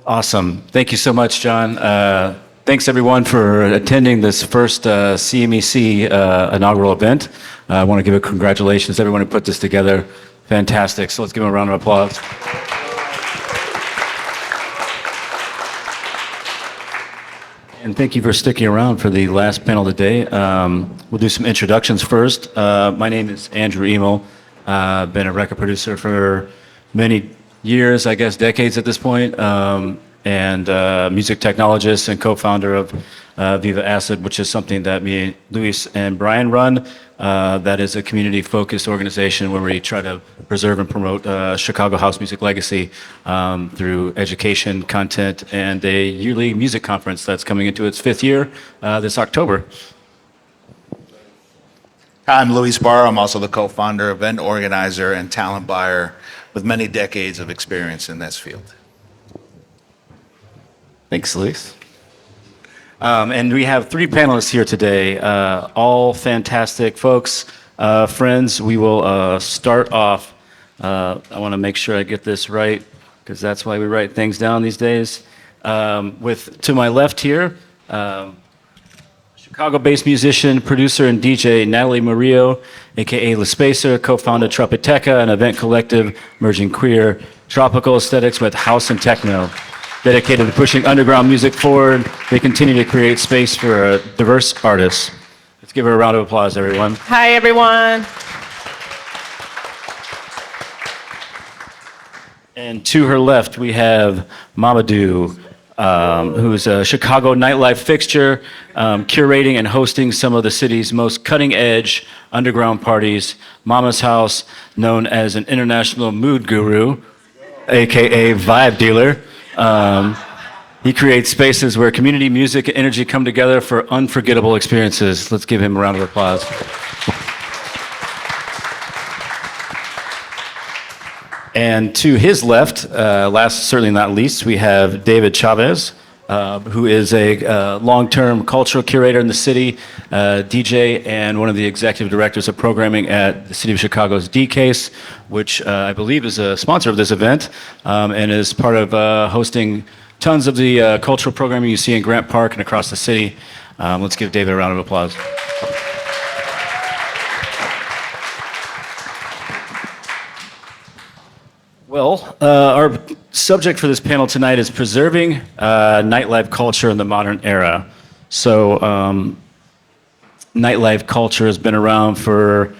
Awesome. Thank you so much, John. Thanks everyone for attending this first CMEC inaugural event. I want to give a congratulations to everyone who put this together. Fantastic. So let's give them a round of applause. And thank you for sticking around for the last panel today. We'll do some introductions first. My name is Andrew Emil. I've been a record producer for many years, I guess decades at this point, and music technologist and co-founder of Viva Acid, which is something that me, Luis, and Brian run. That is a community-focused organization where we try to preserve and promote Chicago house music legacy through education, content, and a yearly music conference that's coming into its 5th year this October. Hi, I'm Luis Baro. I'm also the co-founder, event organizer, and talent buyer with many decades of experience in this field. Thanks, Luis. And we have 3 panelists here today, all fantastic folks, friends. We will start off, I want to make sure I get this right, because that's why we write things down these days. To my left here, Chicago-based musician, producer, and DJ Natalie Murillo, aka La Spacer, co-founded TRQPiTECA, an event collective merging queer, tropical aesthetics with house and techno. Dedicated to pushing underground music forward, they continue to create space for diverse artists. Let's give her a round of applause, everyone. Hi, everyone. And to her left, we have Mamadou, who's a Chicago nightlife fixture, curating and hosting some of the city's most cutting-edge underground parties. Mama's House, known as an international mood guru, aka vibe dealer. He creates spaces where community, music, and energy come together for unforgettable experiences. Let's give him a round of applause. And to his left, last certainly not least, we have David Chavez, who is a long-term cultural curator in the city, DJ, and one of the executive directors of programming at the City of Chicago's D-Case, which I believe is a sponsor of this event, and is part of hosting tons of the cultural programming you see in Grant Park and across the city. Let's give David a round of applause. Well, our subject for this panel tonight is preserving nightlife culture in the modern era. So, nightlife culture has been around for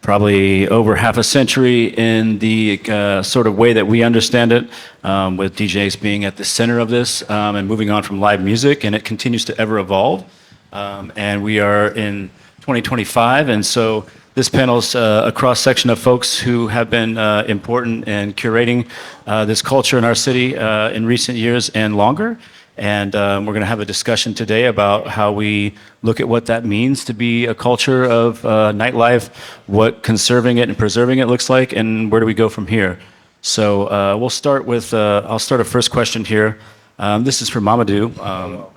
probably over half a century in the sort of way that we understand it, with DJs being at the center of this and moving on from live music, and it continues to ever evolve. And we are in 2025, and so this panel's a cross-section of folks who have been important in curating this culture in our city in recent years and longer. And we're going to have a discussion today about how we look at what that means to be a culture of nightlife, what conserving it and preserving it looks like, and where do we go from here. So we'll start with, I'll start a first question here. This is for Mamadou.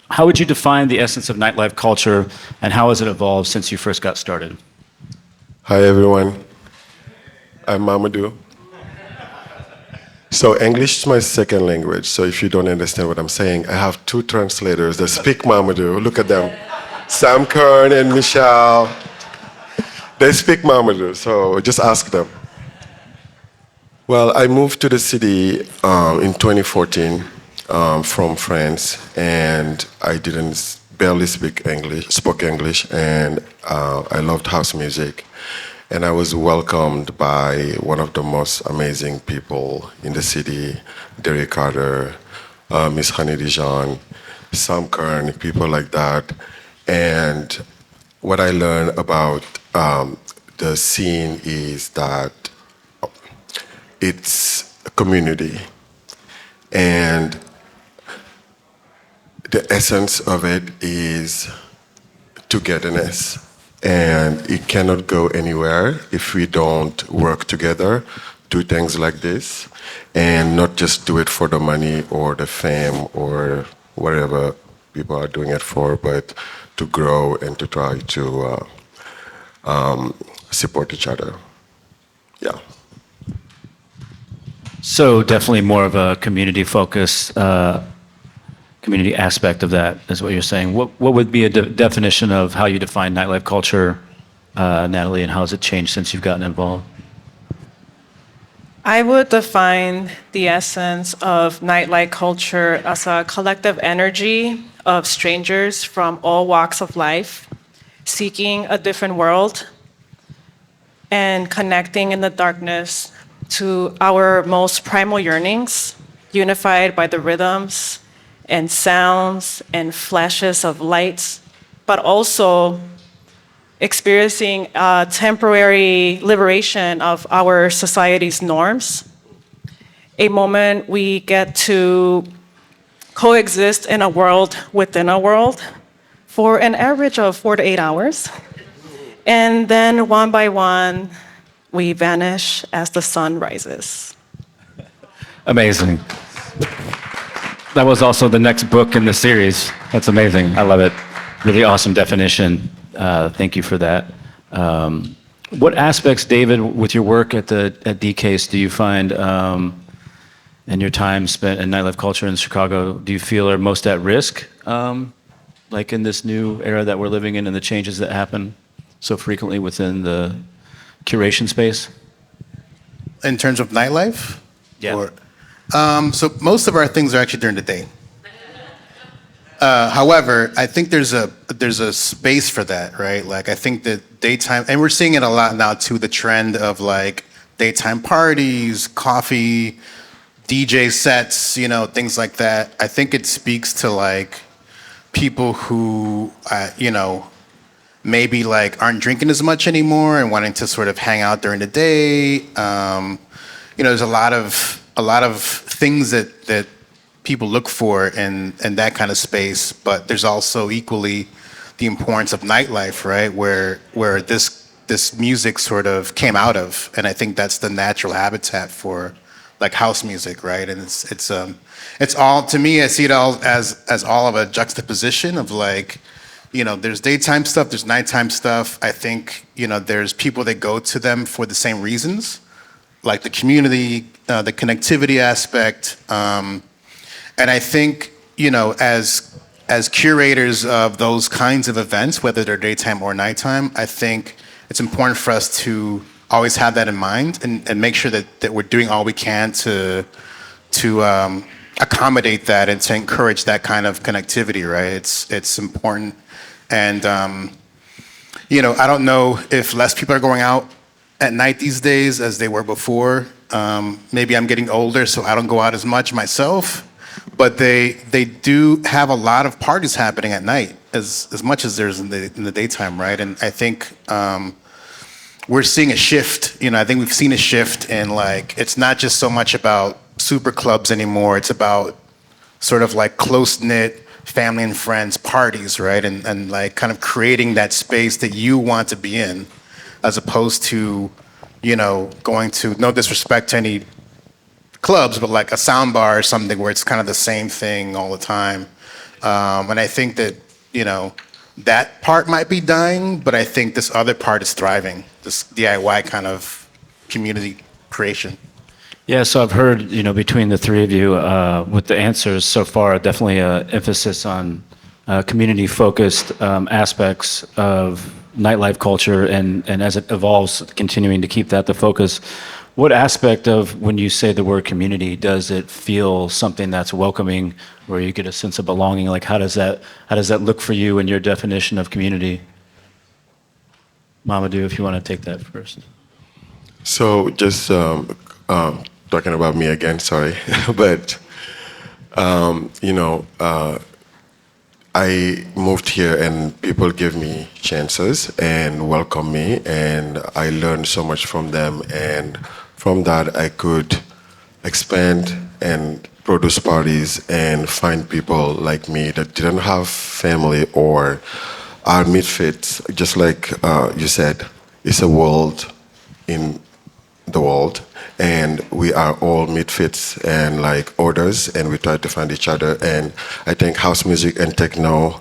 How would you define the essence of nightlife culture, and how has it evolved since you first got started? Hi, everyone. I'm Mamadou. So English is my second language, so if you don't understand what I'm saying, I have 2 translators that speak Mamadou. Look at them. Sam Kern and Michelle. They speak Mamadou, so just ask them. Well, I moved to the city in 2014 from France, and I barely spoke English, and I loved house music. And I was welcomed by one of the most amazing people in the city, Derek Carter, Miss Honey Dijon, Sam Kern, people like that. And what I learned about the scene is that it's a community. And the essence of it is togetherness. And it cannot go anywhere if we don't work together, do things like this, and not just do it for the money or the fame or whatever people are doing it for, but to grow and to try to support each other. Yeah. So definitely more of a community focus, community aspect of that is what you're saying. What would be a definition of how you define nightlife culture, Natalie, and how has it changed since you've gotten involved? I would define the essence of nightlife culture as a collective energy of strangers from all walks of life, seeking a different world and connecting in the darkness to our most primal yearnings, unified by the rhythms and sounds and flashes of lights, but also experiencing a temporary liberation of our society's norms, a moment we get to coexist in a world within a world for an average of 4 to 8 hours. And then one by one, we vanish as the sun rises. Amazing. That was also the next book in the series. That's amazing. I love it. Really awesome definition. Thank you for that. What aspects, David, with your work at DCASE, do you find in your time spent in nightlife culture in Chicago, do you feel are most at risk, like in this new era that we're living in and the changes that happen so frequently within the curation space? In terms of nightlife? Yeah. Or, so most of our things are actually during the day. However, I think there's a space for that, right? Like I think that daytime, and we're seeing it a lot now too, the trend of like daytime parties, coffee, DJ sets, you know, things like that. I think it speaks to like people who, you know, maybe like aren't drinking as much anymore and wanting to sort of hang out during the day. You know, there's a lot of things that people look for in that kind of space, but there's also equally the importance of nightlife, right? Where this music sort of came out of, and I think that's the natural habitat for like house music, right? And it's all, to me, I see it all as all of a juxtaposition of like, you know, there's daytime stuff, there's nighttime stuff. I think, you know, there's people that go to them for the same reasons, like the community, the connectivity aspect. And I think, you know, as curators of those kinds of events, whether they're daytime or nighttime, I think it's important for us to always have that in mind and make sure that we're doing all we can to accommodate that and to encourage that kind of connectivity, right? It's important. And, you know, I don't know if less people are going out at night these days as they were before. Maybe I'm getting older, so I don't go out as much myself. But they do have a lot of parties happening at night, as much as there's in the daytime, right? And I think we're seeing a shift. You know, I think we've seen a shift in like it's not just so much about super clubs anymore. It's about sort of like close knit family and friends parties, right? And like kind of creating that space that you want to be in, as opposed to, you know, going to, no disrespect to any clubs, but like a sound bar or something where it's kind of the same thing all the time. And I think that, you know, that part might be dying, but I think this other part is thriving, this DIY kind of community creation. Yeah, so I've heard, you know, between the three of you, with the answers so far, definitely an emphasis on community-focused aspects of nightlife culture, and as it evolves, continuing to keep that the focus. What aspect of when you say the word community, does it feel something that's welcoming, where you get a sense of belonging? Like how does that look for you in your definition of community? Mamadou, if you want to take that first. So just talking about me again, sorry, but you know, I moved here and people give me chances and welcome me, and I learned so much from them, and from that I could expand and produce parties and find people like me that didn't have family or are misfits. Just like you said, it's a world in the world, and we are all misfits and like others, and we try to find each other. And I think house music and techno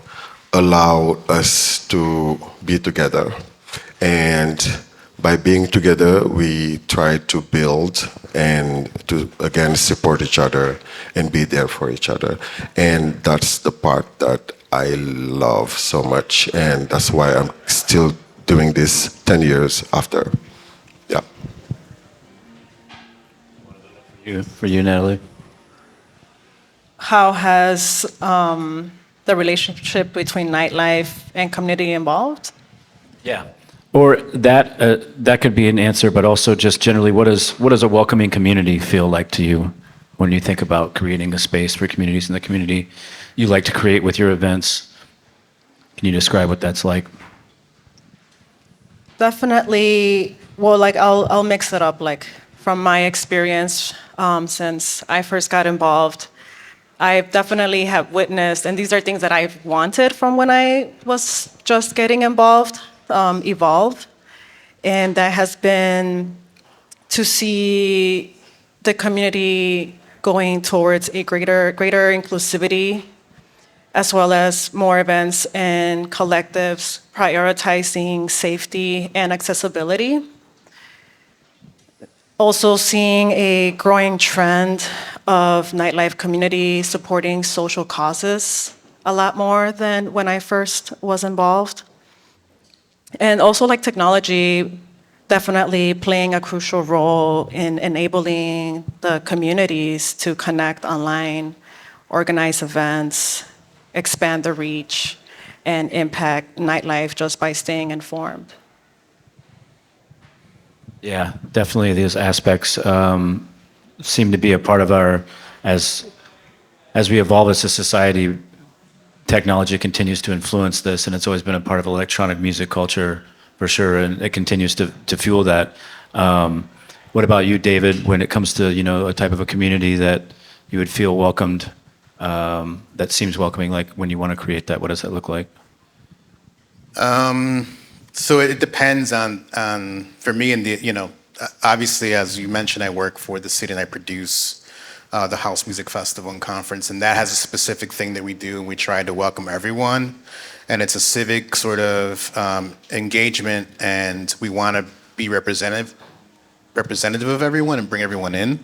allow us to be together and by being together, we try to build and to, again, support each other and be there for each other. And that's the part that I love so much, and that's why I'm still doing this 10 years after. Yeah. For you, Natalie? How has the relationship between Nightlife and community evolved? Yeah. Or that could be an answer, but also just generally, what does a welcoming community feel like to you when you think about creating a space for communities in the community you like to create with your events? Can you describe what that's like? Definitely. Well, like I'll mix it up. Like from my experience, since I first got involved, I definitely have witnessed, and these are things that I've wanted from when I was just getting involved, evolve, and that has been to see the community going towards a greater inclusivity, as well as more events and collectives prioritizing safety and accessibility. Also seeing a growing trend of nightlife community supporting social causes a lot more than when I first was involved. And also like technology definitely playing a crucial role in enabling the communities to connect online, organize events, expand the reach, and impact nightlife just by staying informed. Yeah, definitely these aspects seem to be a part of our, as we evolve as a society, technology continues to influence this, and it's always been a part of electronic music culture for sure, and it continues to fuel that. What about you, David, when it comes to, a type of a community that you would feel welcomed, that seems welcoming, like when you want to create that, what does that look like? So it depends on for me, and obviously, as you mentioned, I work for the city and I produce the House Music Festival and Conference, and that has a specific thing that we do, and we try to welcome everyone, and it's a civic sort of engagement, and we want to be representative of everyone and bring everyone in,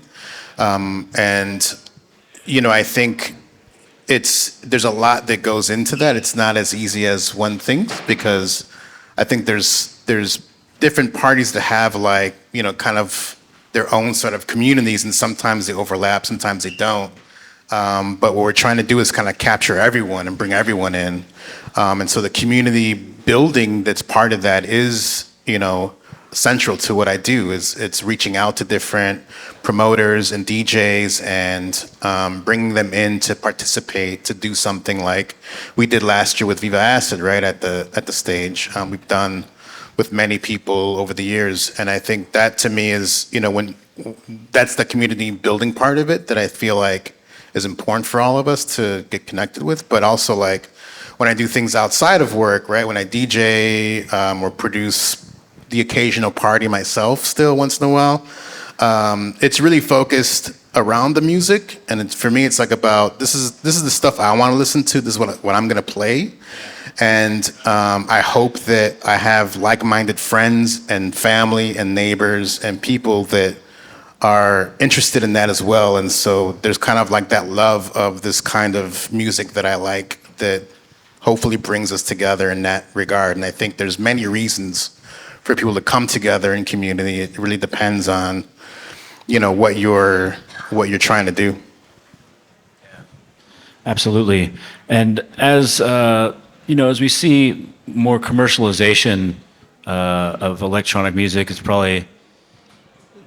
and I think there's a lot that goes into that. It's not as easy as one thinks, because I think there's different parties that have kind of their own sort of communities, and sometimes they overlap, sometimes they don't. But what we're trying to do is kind of capture everyone and bring everyone in. And so the community building that's part of that is, central to what I do. It's reaching out to different promoters and DJs and bringing them in to participate, to do something like we did last year with Viva Acid, right, at the stage. We've done with many people over the years, and I think that to me is, when that's the community building part of it that I feel like is important for all of us to get connected with. But also like when I do things outside of work, right, when I DJ or produce the occasional party myself still once in a while, it's really focused around the music, and for me it's like about this is the stuff I want to listen to, this is what I'm gonna play. And I hope that I have like-minded friends and family and neighbors and people that are interested in that as well. And so there's kind of like that love of this kind of music that I like, that hopefully brings us together in that regard. And I think there's many reasons for people to come together in community. It really depends on, what you're trying to do. Absolutely. And as as we see more commercialization of electronic music, it's probably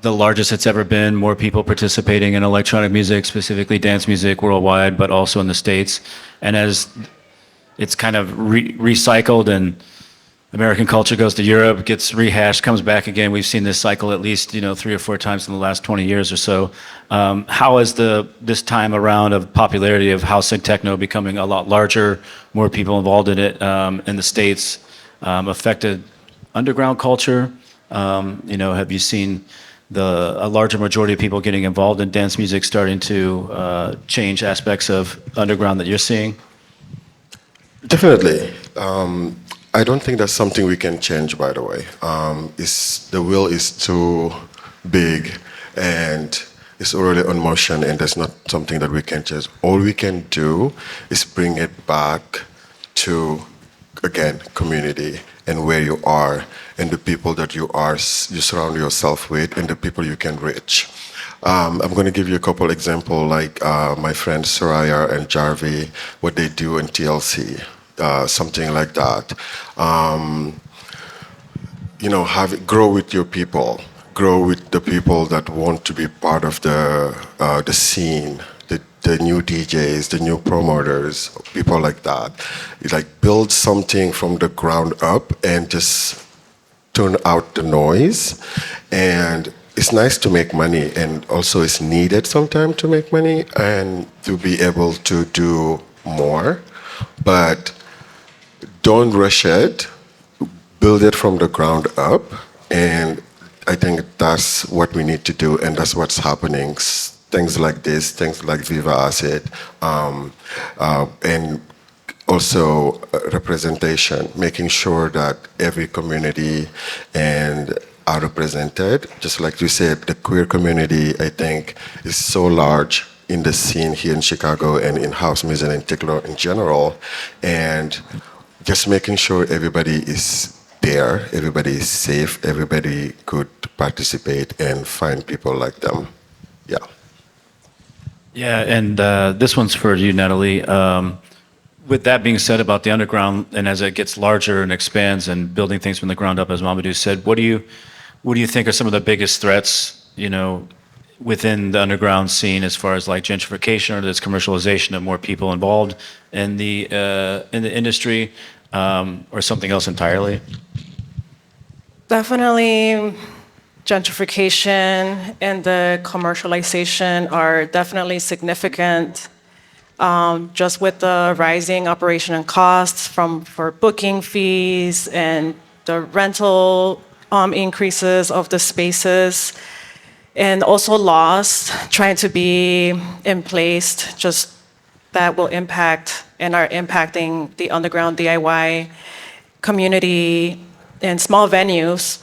the largest it's ever been. More people participating in electronic music, specifically dance music worldwide, but also in the States. And as it's kind of recycled and American culture goes to Europe, gets rehashed, comes back again. We've seen this cycle at least 3 or 4 times in the last 20 years or so. How is this time around of popularity of house and techno becoming a lot larger, more people involved in it in the States, affected underground culture? Have you seen a larger majority of people getting involved in dance music starting to change aspects of underground that you're seeing? Definitely. I don't think that's something we can change, by the way. The will is too big and it's already on motion, and there's not something that we can change. All we can do is bring it back to, again, community and where you are and the people that you surround yourself with and the people you can reach. I'm going to give you a couple examples, like my friends Soraya and Jarvi, what they do in TLC, something like that. Grow with your people. Grow with the people that want to be part of the scene, the new DJs, the new promoters, people like that. You build something from the ground up and just turn out the noise. And it's nice to make money, and also it's needed sometimes to make money and to be able to do more. But don't rush it. Build it from the ground up, and I think that's what we need to do, and that's what's happening. Things like this, things like Viva Asset, and also representation, making sure that every community are represented. Just like you said, the queer community, I think, is so large in the scene here in Chicago and in house music and techno in general, and just making sure everybody is there, everybody is safe, everybody could participate and find people like them. Yeah. Yeah, and this one's for you, Natalie. With that being said about the underground, and as it gets larger and expands and building things from the ground up, as Mamadou said, what do you think are some of the biggest threats, within the underground scene as far as like gentrification or this commercialization of more people involved in the industry, or something else entirely? Definitely gentrification and the commercialization are definitely significant. Just with the rising operation and costs for booking fees and the rental increases of the spaces, and also laws trying to be in place, just that will impact and are impacting the underground DIY community and small venues.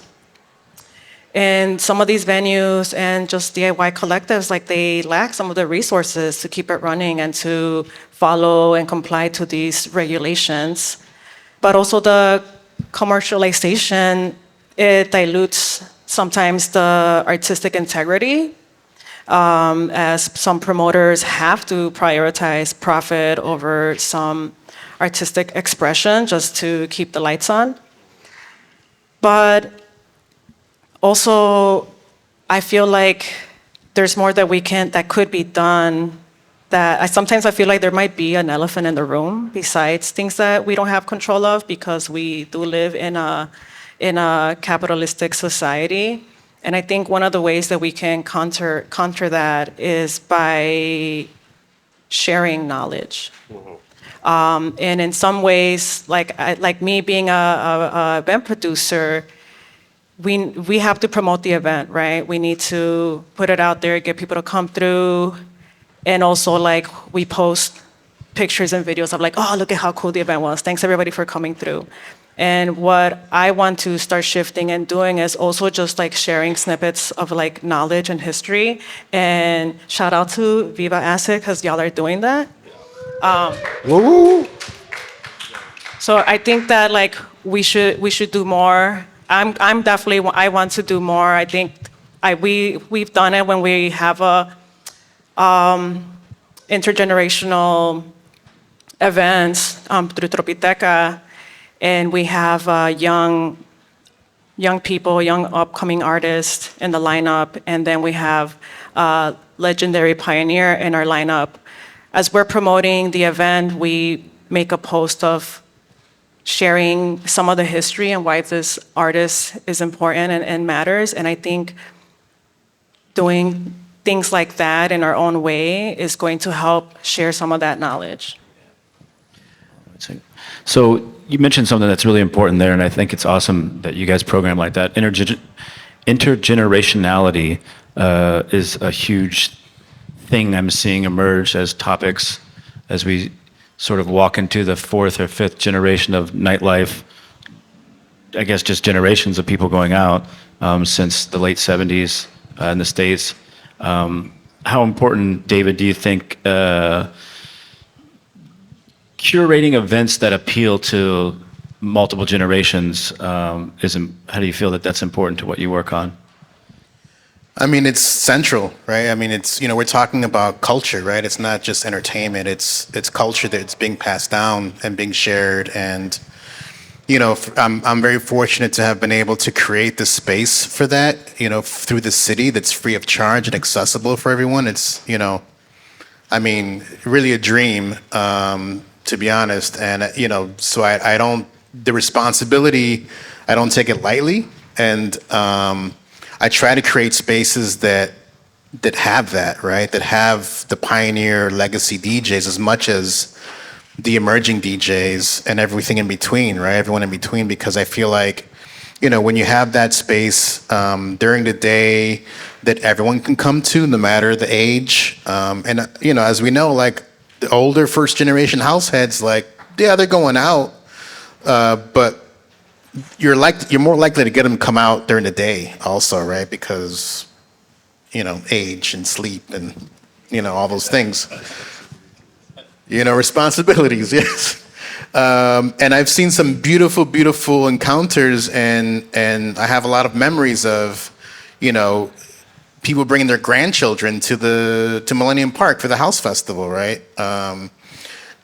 And some of these venues and just DIY collectives, they lack some of the resources to keep it running and to follow and comply to these regulations. But also the commercialization, it dilutes sometimes the artistic integrity, as some promoters have to prioritize profit over some artistic expression just to keep the lights on. But also, I feel like there's more that could be done. Sometimes I feel like there might be an elephant in the room besides things that we don't have control of, because we do live in a capitalistic society. And I think one of the ways that we can counter that is by sharing knowledge. And in some ways, like me being a event producer, we have to promote the event, right? We need to put it out there, get people to come through, and also we post pictures and videos of oh, look at how cool the event was. Thanks everybody for coming through. And what I want to start shifting and doing is also just sharing snippets of knowledge and history. And shout out to Viva Asset, because y'all are doing that. So I think that we should do more. I'm definitely, I want to do more. I think we've done it when we have a intergenerational events through TRQPiTECA, and we have young people, young upcoming artists in the lineup, and then we have a legendary pioneer in our lineup. As we're promoting the event, we make a post of sharing some of the history and why this artist is important and matters. And I think doing things like that in our own way is going to help share some of that knowledge. So you mentioned something that's really important there, and I think it's awesome that you guys program like that. Intergenerationality is a huge thing I'm seeing emerge as topics as we sort of walk into the fourth or fifth generation of nightlife I guess, just generations of people going out since the late 70s in the States. How important, David, do you think curating events that appeal to multiple generations how do you feel that that's important to what you work on? I mean, it's central, right? I mean, it's, you know, we're talking about culture, right? It's not just entertainment. It's culture that's being passed down and being shared. And, you know, I'm very fortunate to have been able to create the space for that, you know, through the city that's free of charge and accessible for everyone. It's, you know, I mean, really a dream, to be honest. And, you know, so I don't, the responsibility, I don't take it lightly. And, I try to create spaces that have that, right? That have the pioneer legacy DJs as much as the emerging DJs and everything in between, right? Everyone in between, because I feel like, you know, when you have that space during the day that everyone can come to, no matter the age, and you know, as we know, like the older first generation house heads, like yeah, they're going out, but you're more likely to get them come out during the day also, right? Because, you know, age and sleep and, you know, all those things. You know, responsibilities, yes. And I've seen some beautiful, beautiful encounters, and I have a lot of memories of, you know, people bringing their grandchildren to Millennium Park for the House Festival, right?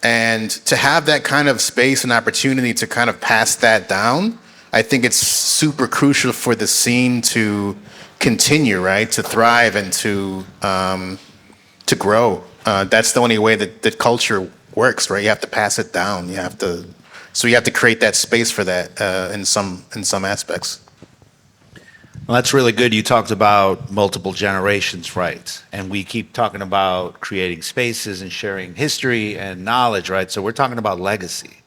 And to have that kind of space and opportunity to kind of pass that down, I think it's super crucial for the scene to continue, right? To thrive and to grow. That's the only way that culture works, right? You have to pass it down. You have to create that space for that in some aspects. Well, that's really good. You talked about multiple generations, right? And we keep talking about creating spaces and sharing history and knowledge, right? So we're talking about legacy.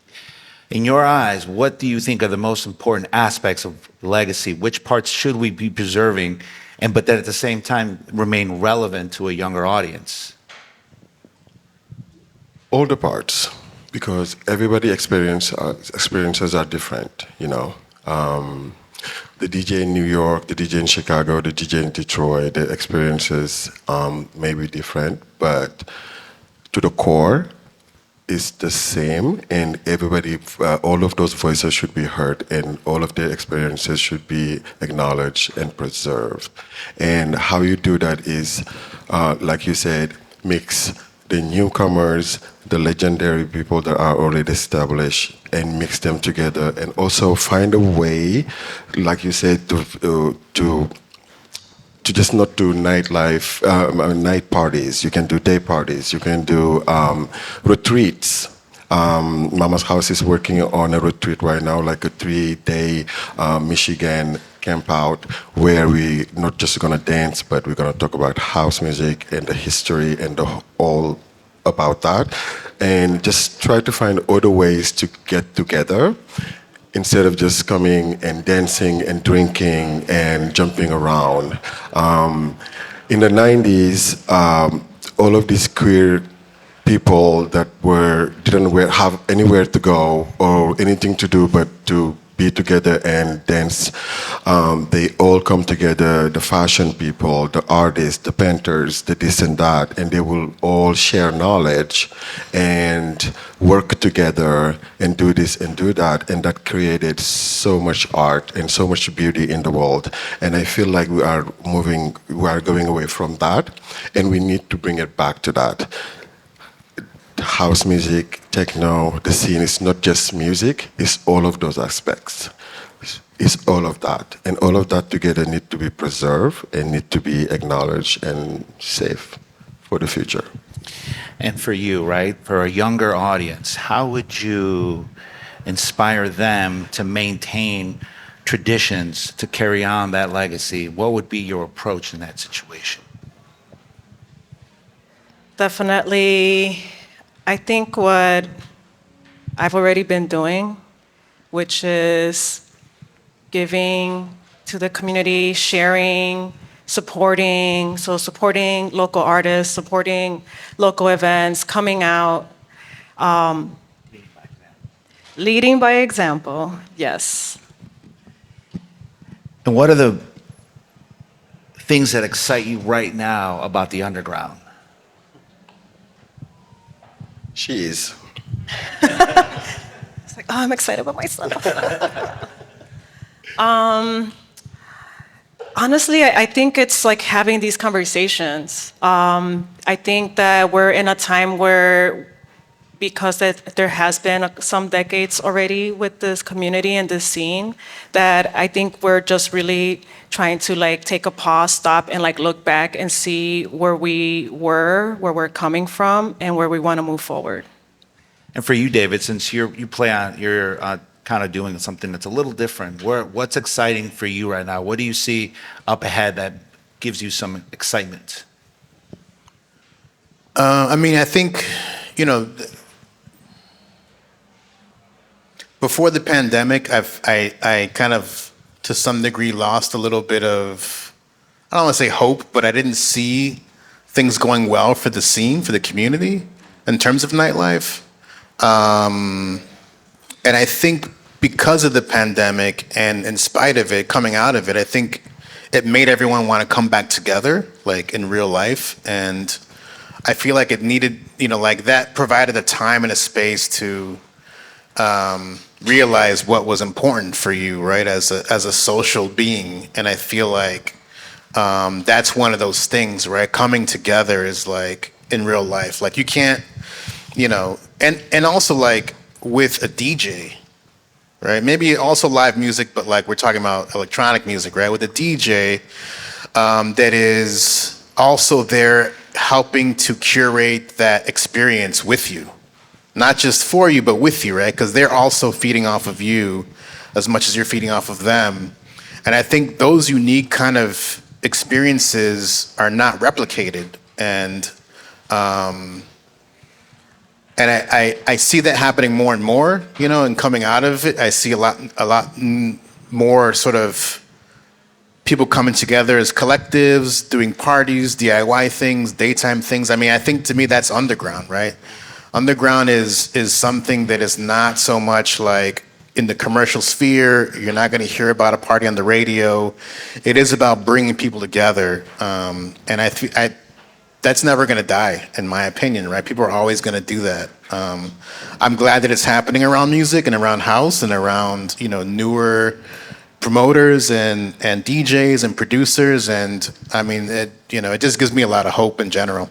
In your eyes, what do you think are the most important aspects of legacy? Which parts should we be preserving, but that at the same time remain relevant to a younger audience? All the parts, because everybody experiences are different, you know. The DJ in New York, the DJ in Chicago, the DJ in Detroit, the experiences may be different, but to the core, is the same, and everybody, all of those voices should be heard, and all of their experiences should be acknowledged and preserved. And how you do that is, like you said, mix the newcomers, the legendary people that are already established, and mix them together, and also find a way, like you said, to just not do nightlife, night parties. You can do day parties. You can do retreats. Mama's House is working on a retreat right now, like a 3-day Michigan camp out, where we not just gonna dance, but we're gonna talk about house music and the history and all about that, and just try to find other ways to get together, instead of just coming and dancing and drinking and jumping around. In the 90s, all of these queer people that didn't have anywhere to go or anything to do but to be together and dance, they all come together, the fashion people, the artists, the painters, the this and that, and they will all share knowledge and work together and do this and do that, and that created so much art and so much beauty in the world. And I feel like we are going away from that, and we need to bring it back to that. House music, techno, the scene is not just music, it's all of those aspects. It's all of that. And all of that together need to be preserved and need to be acknowledged and safe for the future. And for you, right, for a younger audience, how would you inspire them to maintain traditions, to carry on that legacy? What would be your approach in that situation? Definitely, I think what I've already been doing, which is giving to the community, sharing, supporting local artists, supporting local events, coming out, leading by example, yes. And what are the things that excite you right now about the underground? She is. It's like, oh, I'm excited about myself. Honestly, I think it's like having these conversations. I think that we're in a time where, because there has been some decades already with this community and this scene, that I think we're just really trying to like take a pause, stop, and like look back and see where we were, where we're coming from, and where we want to move forward. And for you, David, since you're kind of doing something that's a little different, what's exciting for you right now? What do you see up ahead that gives you some excitement? I mean, I think, you know, before the pandemic, I kind of, to some degree, lost a little bit of, I don't want to say hope, but I didn't see things going well for the scene, for the community, in terms of nightlife. And I think because of the pandemic and in spite of it, coming out of it, I think it made everyone want to come back together, like in real life. And I feel like it needed, you know, like that provided a time and a space to realize what was important for you, right, as a social being. And I feel like that's one of those things, right? Coming together is like in real life. Like you can't, you know, and also like with a DJ, right? Maybe also live music, but like we're talking about electronic music, right? With a DJ that is also there helping to curate that experience with you. Not just for you, but with you, right? Because they're also feeding off of you as much as you're feeding off of them. And I think those unique kind of experiences are not replicated. And I see that happening more and more, you know, and coming out of it, I see a lot more sort of people coming together as collectives, doing parties, DIY things, daytime things. I mean, I think to me that's underground, right? Underground is something that is not so much like in the commercial sphere. You're not going to hear about a party on the radio. It is about bringing people together, and that's never going to die, in my opinion, right? People are always going to do that. I'm glad that it's happening around music and around house and around, you know, newer promoters and DJs and producers. And I mean, it just gives me a lot of hope in general.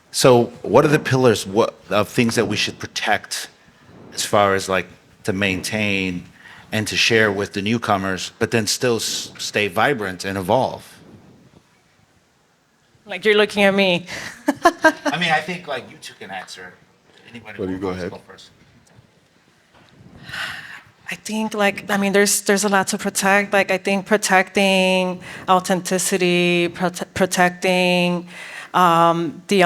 So what are the pillars of things that we should protect as far as like to maintain and to share with the newcomers, but then still stay vibrant and evolve? Like you're looking at me. I mean, I think like you two can answer. Anybody Well, you go ahead. Go first. I think there's a lot to protect. Like I think protecting authenticity, protecting the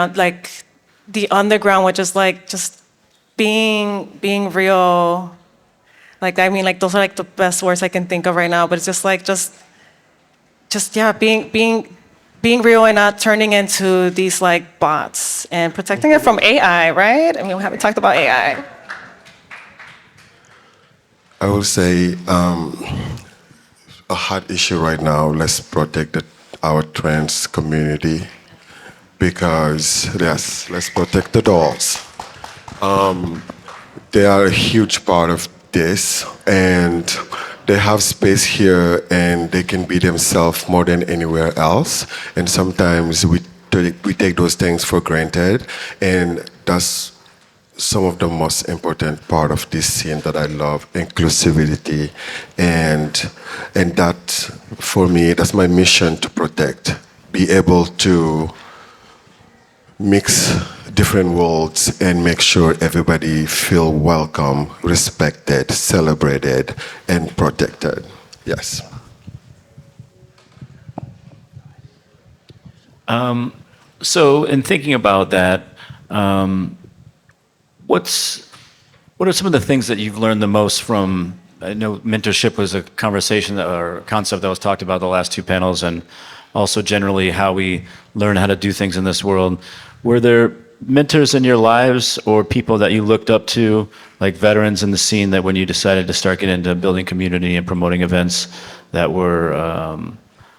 underground, which is like just being real. Like I mean, like those are like the best words I can think of right now. But it's just like just yeah, being real and not turning into these like bots and protecting it from AI, right? I mean, we haven't talked about AI. I will say a hot issue right now, let's protect our trans community because, yes, let's protect the dolls. They are a huge part of this and they have space here and they can be themselves more than anywhere else. And sometimes we take those things for granted, and that's some of the most important part of this scene that I love, inclusivity. And that, for me, that's my mission to protect, be able to mix different worlds and make sure everybody feel welcome, respected, celebrated, and protected. Yes. So in thinking about that, what are some of the things that you've learned the most from, I know mentorship was a conversation or a concept that was talked about the last two panels, and also generally how we learn how to do things in this world. Were there mentors in your lives or people that you looked up to, like veterans in the scene, that when you decided to start getting into building community and promoting events, that were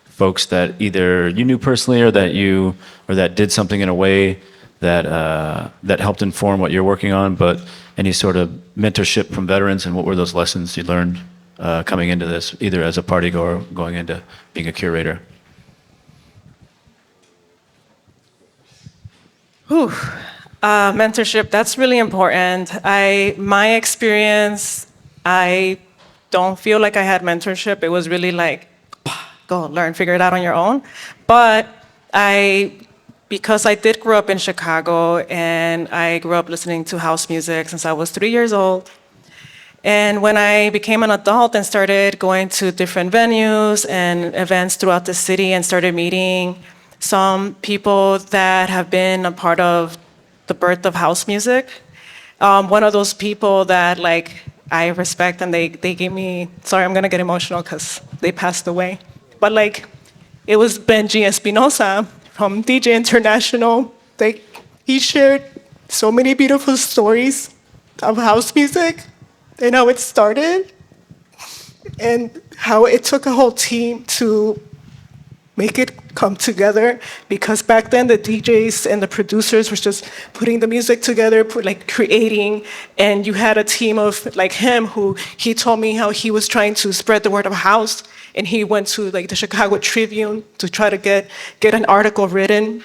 folks that either you knew personally or that did something in a way that helped inform what you're working on, but any sort of mentorship from veterans, and what were those lessons you learned coming into this, either as a party goer or going into being a curator? Mentorship, that's really important. My experience, I don't feel like I had mentorship. It was really like, go learn, figure it out on your own. But because I did grow up in Chicago, and I grew up listening to house music since I was 3 years old. And when I became an adult and started going to different venues and events throughout the city and started meeting some people that have been a part of the birth of house music, one of those people that I respect, and they gave me, sorry, I'm gonna get emotional because they passed away, but it was Benji Espinosa from DJ International. He shared so many beautiful stories of house music and how it started and how it took a whole team to make it come together, because back then the DJs and the producers were just putting the music together, creating, and you had a team of him who he told me how he was trying to spread the word of house, and he went to the Chicago Tribune to try to get an article written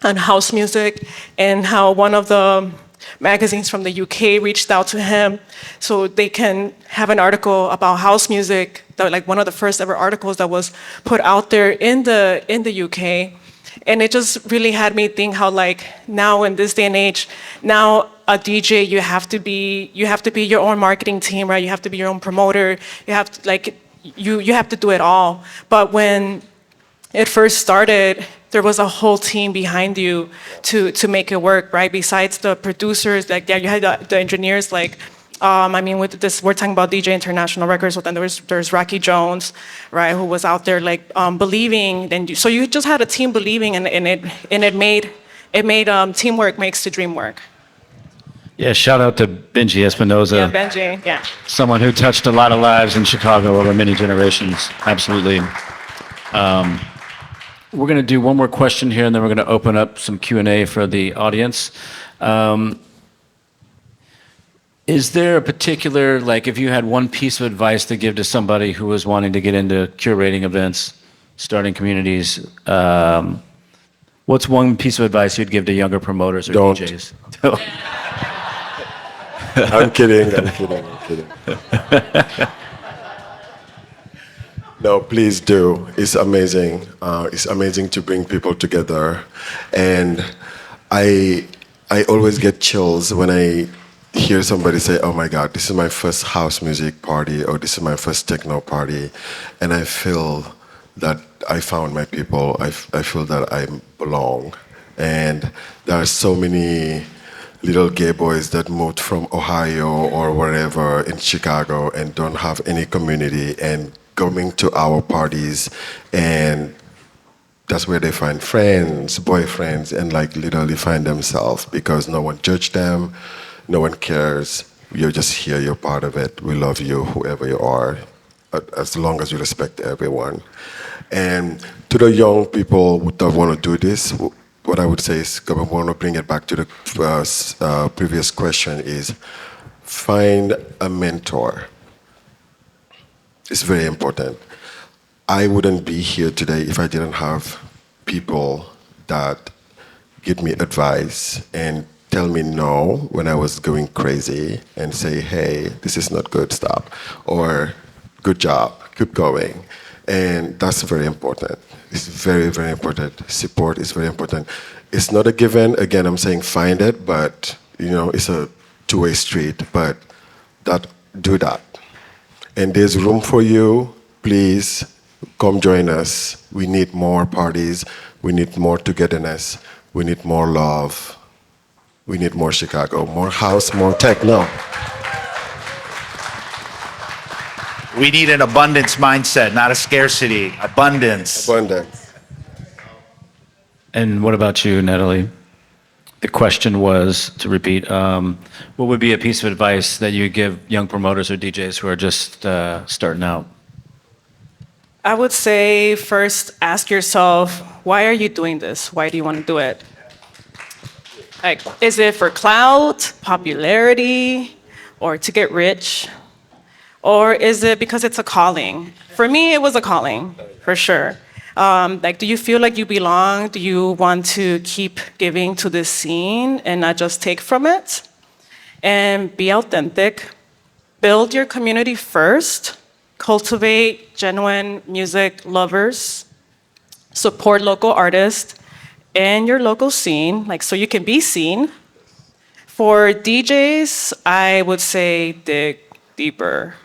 on house music, and how one of the magazines from the UK reached out to him so they can have an article about house music, one of the first ever articles that was put out there in the UK. And it just really had me think how now in this day and age, now a DJ, you have to be your own marketing team, right? You have to be your own promoter. You have to you have to do it all. But when it first started, there was a whole team behind you to make it work, right? Besides the producers, you had the engineers, with this, we're talking about DJ International Records, but then there's Rocky Jones, right, who was out there believing, and so you just had a team believing, and it made teamwork makes the dream work. Yeah, shout out to Benji Espinosa. Yeah, Benji, yeah. Someone who touched a lot of lives in Chicago over many generations. Absolutely. We're going to do one more question here, and then we're going to open up some Q&A for the audience. Is there a particular, if you had one piece of advice to give to somebody who was wanting to get into curating events, starting communities, what's one piece of advice you'd give to younger promoters or Don't. DJs? I'm kidding. No, please do. It's amazing. It's amazing to bring people together. And I always get chills when I hear somebody say, oh my God, this is my first house music party, or this is my first techno party. And I feel that I found my people. I feel that I belong. And there are so many little gay boys that moved from Ohio or wherever in Chicago and don't have any community, and coming to our parties, and that's where they find friends, boyfriends, and literally find themselves, because no one judged them, no one cares. You're just here, you're part of it. We love you, whoever you are, as long as you respect everyone. And to the young people that want to do this, what I would say is, I want to bring it back to the previous question, is find a mentor. It's very important. I wouldn't be here today if I didn't have people that give me advice and tell me no when I was going crazy, and say, hey, this is not good, stop, or good job, keep going. And that's very important. It's very, very important. Support is very important. It's not a given. Again, I'm saying find it, but it's a two-way street. But do that. And there's room for you. Please come join us. We need more parties. We need more togetherness. We need more love. We need more Chicago, more house, more techno. We need an abundance mindset, not a scarcity. Abundance. Abundance. And what about you, Natalie? The question was, to repeat, what would be a piece of advice that you give young promoters or DJs who are just starting out? I would say first ask yourself, why are you doing this? Why do you want to do it? Like, is it for clout, popularity, or to get rich? Or is it because it's a calling? For me, it was a calling, for sure. Like, do you feel like you belong? Do you want to keep giving to this scene and not just take from it? And be authentic. Build your community first. Cultivate genuine music lovers. Support local artists and your local scene, like so you can be seen. For DJs, I would say dig deeper,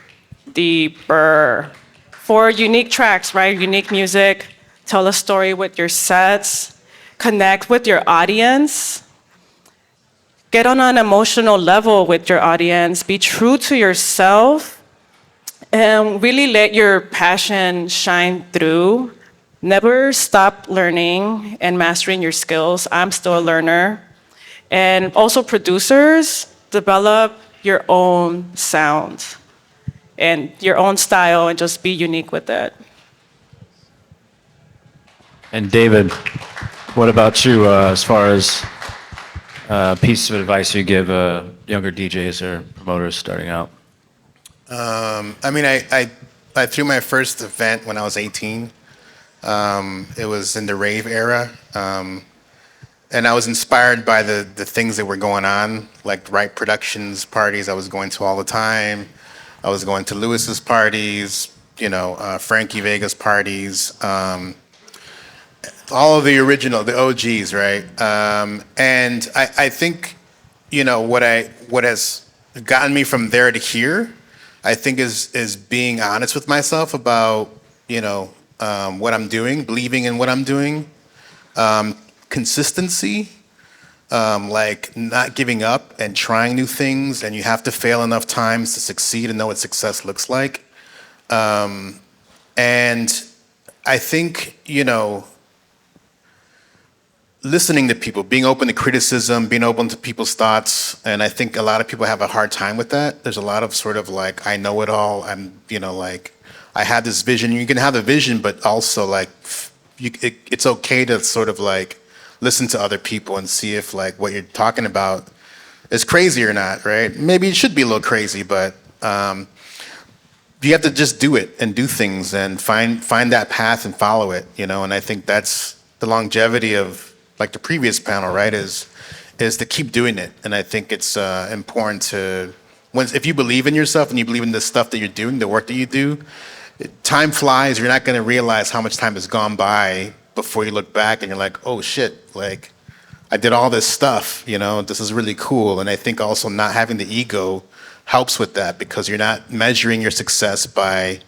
deeper. For unique tracks, right? Unique music, tell a story with your sets, connect with your audience, get on an emotional level with your audience, be true to yourself, and really let your passion shine through. Never stop learning and mastering your skills. I'm still a learner. And also producers, develop your own sound and your own style and just be unique with it. And David, what about you as far as pieces of advice you give younger DJs or promoters starting out? I mean, I threw my first event when I was 18. It was in the rave era. And I was inspired by the things that were going on, like Right Productions parties I was going to all the time. I was going to Lewis's parties, Frankie Vega's parties, all of the original, the OGs, right? And I think, what has gotten me from there to here, I think is being honest with myself about, what I'm doing, believing in what I'm doing. Consistency, like not giving up and trying new things, and you have to fail enough times to succeed and know what success looks like. And I think, listening to people, being open to criticism, being open to people's thoughts, and I think a lot of people have a hard time with that. There's a lot of sort of like, I know it all, I'm, like, I have this vision. You can have a vision, but also like, it's okay to sort of like, listen to other people and see if like what you're talking about is crazy or not, right? Maybe it should be a little crazy, but you have to just do it and do things and find that path and follow it, and I think that's the longevity of like the previous panel, right, is to keep doing it. And I think it's important to, if you believe in yourself and you believe in the stuff that you're doing, the work that you do, time flies. You're not going to realize how much time has gone by before you look back and you're like, oh shit, like I did all this stuff, this is really cool. And I think also not having the ego helps with that, because you're not measuring your success by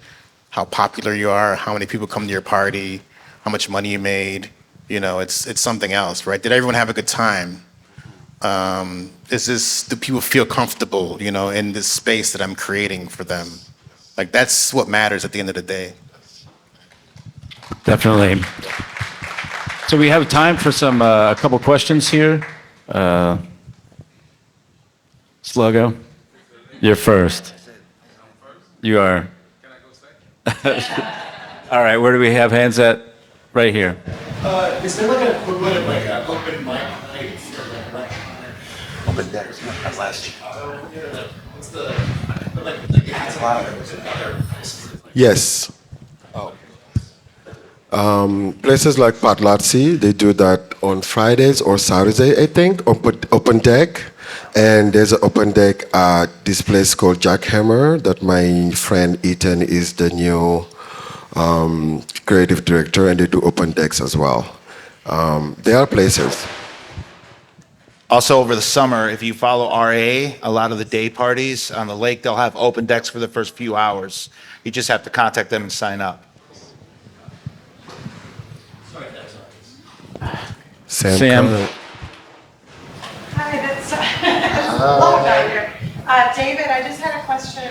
how popular you are, how many people come to your party, how much money you made. It's something else, right? Did everyone have a good time? Do people feel comfortable, in this space that I'm creating for them? Like that's what matters at the end of the day. Definitely. So we have time for a couple questions here. Sluggo, you're first. You are. All right, where do we have hands at? Right here. Is there like an equivalent of like an open mic night for like Open decks, last year. what's the like it's a lot of Yes. Places like Patlatsi, they do that on Fridays or Saturday, I think, open deck. And there's an open deck at this place called Jackhammer that my friend Ethan is the new creative director, and they do open decks as well. There are places. Also over the summer, if you follow RA, a lot of the day parties on the lake, they'll have open decks for the first few hours. You just have to contact them and sign up. Sam. Hi, that's long guy here. David, I just had a question.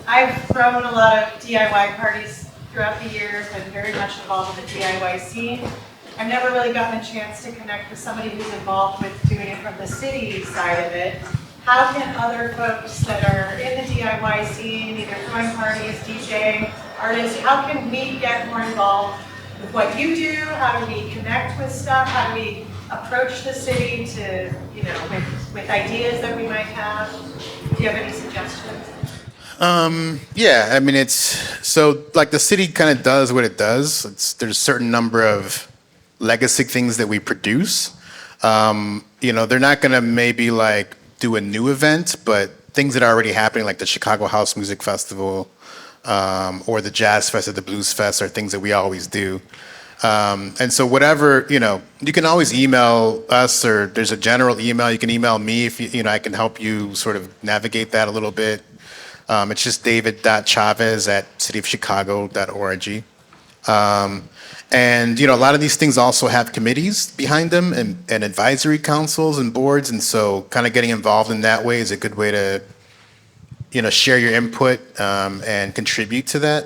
I've thrown a lot of DIY parties throughout the years and very much involved in the DIY scene. I've never really gotten a chance to connect with somebody who's involved with doing it from the city side of it. How can other folks that are in the DIY scene, either throwing parties, DJing, artists, how can we get more involved with what you do? How do we connect with stuff? How do we approach the city to, with ideas that we might have? Do you have any suggestions? Yeah, I mean, it's so like the city kind of does what it does. There's a certain number of legacy things that we produce. They're not gonna maybe like do a new event, but things that are already happening, like the Chicago House Music Festival, or the Jazz Fest or the Blues Fest, are things that we always do. And so whatever, you can always email us, or there's a general email. You can email me if I can help you sort of navigate that a little bit. It's just david.chavez@cityofchicago.org. And a lot of these things also have committees behind them and advisory councils and boards, and so kind of getting involved in that way is a good way to share your input and contribute to that.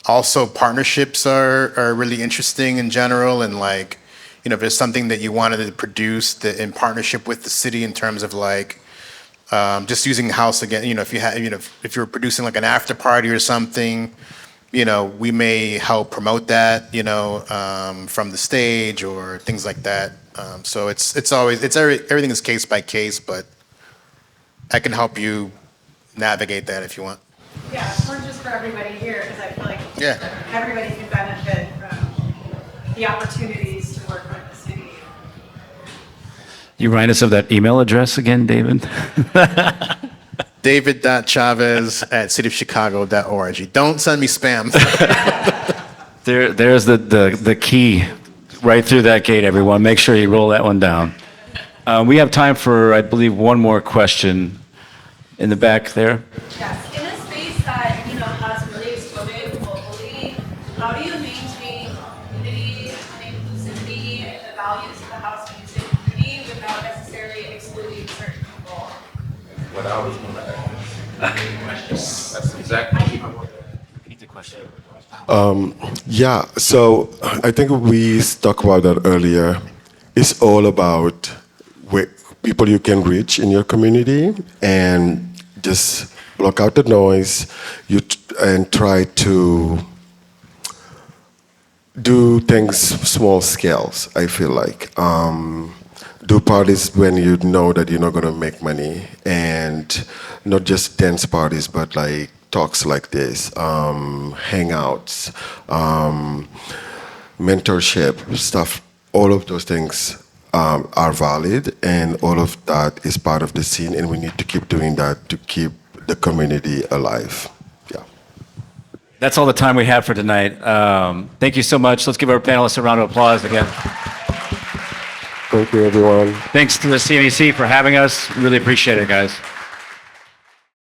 Also, partnerships are really interesting in general, and like if there's something that you wanted to produce that in partnership with the city in terms of like just using the house again, if you had, if you're producing like an after party or something, we may help promote that, from the stage or things like that. So everything is case by case, but I can help you navigate that if you want. Yeah, or just for everybody here, because I feel like everybody can benefit from the opportunities to work with the city. You remind us of that email address again, David? david.chavez@cityofchicago.org. Don't send me spam. There's the key right through that gate, everyone. Make sure you roll that one down. We have time for, I believe, one more question in the back there. Yes, in a space that has really exploded globally, how do you maintain unity and inclusivity and the values of the house music community without necessarily excluding certain people? What I was going to ask. That's exactly what I wanted to Repeat the question. Yeah, so I think we talked about that earlier. It's all about people you can reach in your community and just block out the noise and try to do things small scales, I feel like. Do parties when you know that you're not going to make money, and not just dance parties, but like talks like this, hangouts, mentorship, stuff. All of those things are valid, and all of that is part of the scene, and we need to keep doing that to keep the community alive. Yeah. That's all the time we have for tonight. Thank you so much. Let's give our panelists a round of applause again. Thank you, everyone. Thanks to the CEMC for having us. Really appreciate it, guys.